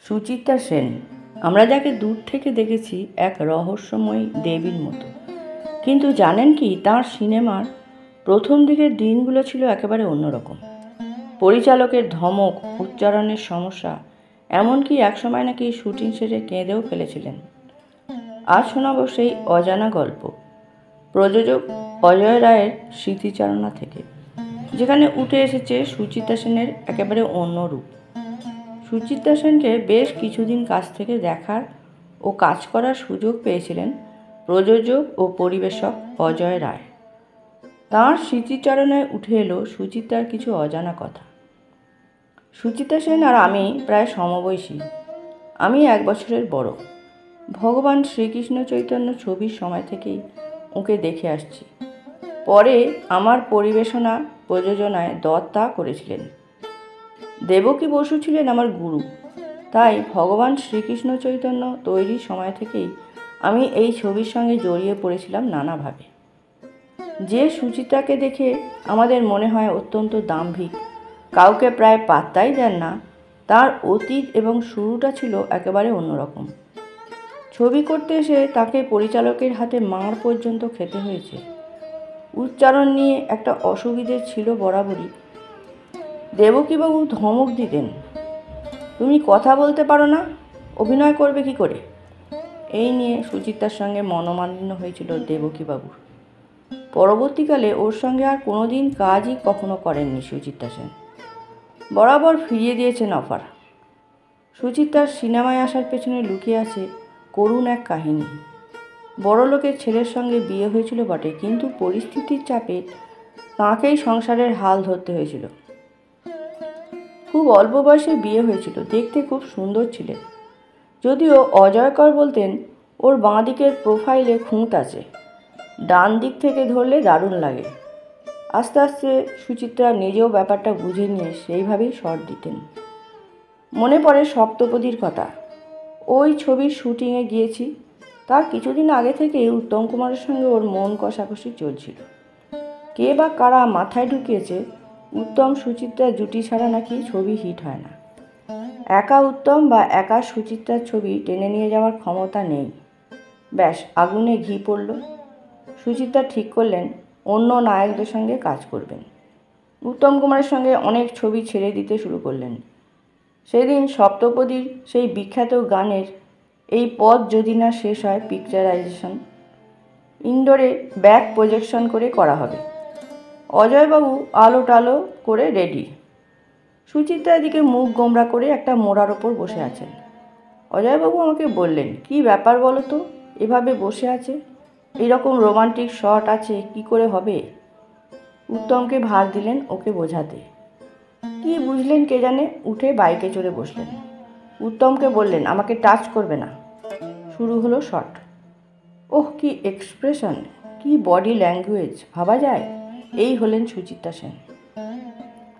সুচিত্রা সেন, আমরা যাকে দূর থেকে দেখেছি এক রহস্যময়ী দেবীর মতো, কিন্তু জানেন কি তাঁর সিনেমার প্রথম দিকের দিনগুলো ছিল একেবারে অন্যরকম। পরিচালকের ধমক, উচ্চারণের সমস্যা, এমনকি একসময় নাকি শুটিং সেরে কেঁদেও ফেলেছিলেন। আজ শোনাব সেই অজানা গল্প, প্রযোজক অজয় রায়ের স্মৃতিচারণা থেকে, যেখানে উঠে এসেছে সুচিত্রা সেনের একেবারে অন্য রূপ। সুচিত্রা সেনকে বেশ কিছুদিন কাছ থেকে দেখার ও কাজ করার সুযোগ পেয়েছিলেন প্রযোজক ও পরিবেশক অজয় রায়। তাঁর স্মৃতিচারণায় উঠে এলো সুচিত্রার কিছু অজানা কথা। সুচিত্রা সেন আর আমি প্রায় সমবয়সী। আমি 1 বছরের বড়। ভগবান শ্রীকৃষ্ণ চৈতন্য ছবির সময় থেকেই ওকে দেখে আসছি। পরে আমার পরিবেশনা প্রযোজনায় দত্তা করেছিলেন। দেবকী বসু ছিলেন আমার গুরু। তাই ভগবান শ্রীকৃষ্ণ চৈতন্য তৈরির সময় থেকেই আমি এই ছবির সঙ্গে জড়িয়ে পড়েছিলাম নানাভাবে। যে সুচিত্রাকে দেখে আমাদের মনে হয় অত্যন্ত দাম্ভিক, কাউকে প্রায় পাত্তাই দেন না, তার অতীত এবং শুরুটা ছিল একেবারে অন্যরকম। ছবি করতে এসে তাকে পরিচালকের হাতে মার পর্যন্ত খেতে হয়েছে। উচ্চারণ নিয়ে একটা অসুবিধে ছিল বরাবরই। দেবকীবাবু ধমক দিতেন, তুমি কথা বলতে পারো না, অভিনয় করবে কি করে? এই নিয়ে সুচিত্রার সঙ্গে মনোমালিন্য হয়েছিল দেবকীবাবুর। পরবর্তীকালে ওর সঙ্গে আর কোনোদিন কাজই কখনো করেননি সুচিত্রা সেন। বরাবর ফিরিয়ে দিয়েছেন অফার। সুচিত্রার সিনেমায় আসার পেছনে লুকিয়ে আছে করুণ এক কাহিনী। বড়লোকের ছেলের সঙ্গে বিয়ে হয়েছিল বটে, কিন্তু পরিস্থিতির চাপে তাঁকেই সংসারের হাল ধরতে হয়েছিল। খুব অল্প বয়সে বিয়ে হয়েছিল, দেখতে খুব সুন্দর ছিলেন। যদিও অজয়কর বলতেন ওর বাঁ দিকের প্রোফাইলে খুঁত আছে, ডান দিক থেকে ধরলে দারুণ লাগে। আস্তে আস্তে সুচিত্রা নিজেও ব্যাপারটা বুঝে নিয়ে সেইভাবেই শট দিতেন। মনে পড়ে সপ্তপদীর কথা। ওই ছবির শুটিংয়ে গিয়েছি, তার কিছুদিন আগে থেকে উত্তম কুমারের সঙ্গে ওর মন কষাকষি চলছিল। কে বা কারা মাথায় ঢুকিয়েছে উত্তম সুচিত্রার জুটি ছাড়া নাকি ছবি হিট হয় না। একা উত্তম বা একা সুচিত্রার ছবি টেনে নিয়ে যাওয়ার ক্ষমতা নেই। ব্যাস, আগুনে ঘি পড়ল। সুচিত্রা ঠিক করলেন অন্য নায়কদের সঙ্গে কাজ করবেন। উত্তম কুমারের সঙ্গে অনেক ছবি ছেড়ে দিতে শুরু করলেন। সেদিন সপ্তপদীর সেই বিখ্যাত গানের এই পথ যদি না শেষ হয় পিকচারাইজেশন ইনডোরে ব্যাক প্রজেকশন করে করা হবে। অজয়বাবু আলো টালো করে রেডি। সুচিত্রা এদিকে মুখ গোমরা করে একটা মোড়ার ওপর বসে আছেন। অজয়বাবু আমাকে বললেন, কি ব্যাপার বলো তো, এভাবে বসে আছে, এইরকম রোমান্টিক শট আছে, কি করে হবে? উত্তমকে ভার দিলেন ওকে বোঝাতে। কি বুঝলেন কে জানে, উঠে বাইকে চড়ে বসলেন। উত্তমকে বললেন, আমাকে টাচ করবে না। শুরু হলো শট। ওহ, কি এক্সপ্রেশন, কি বডি ল্যাঙ্গুয়েজ, ভাবা যায় এই হলেন সুচিত্রা সেন।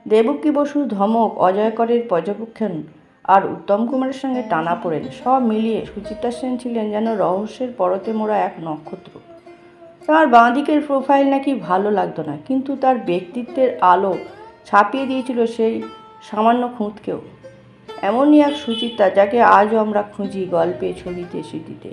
দেবকী বসুর ধমক, অজয়করের পর্যবেক্ষণ আর উত্তম কুমারের সঙ্গে টানাপোড়েন, সব মিলিয়ে সুচিত্রা সেন ছিলেন যেন রহস্যের পরতে মোড়া এক নক্ষত্র। তার বাঁ দিকের প্রোফাইল নাকি ভালো লাগতো না, কিন্তু তার ব্যক্তিত্বের আলো ছাপিয়ে দিয়েছিল সেই সামান্য খুঁতকেও। এমনই এক সুচিত্রা যাকে আজও আমরা খুঁজি গল্পে, ছবিতে, স্মৃতিতে।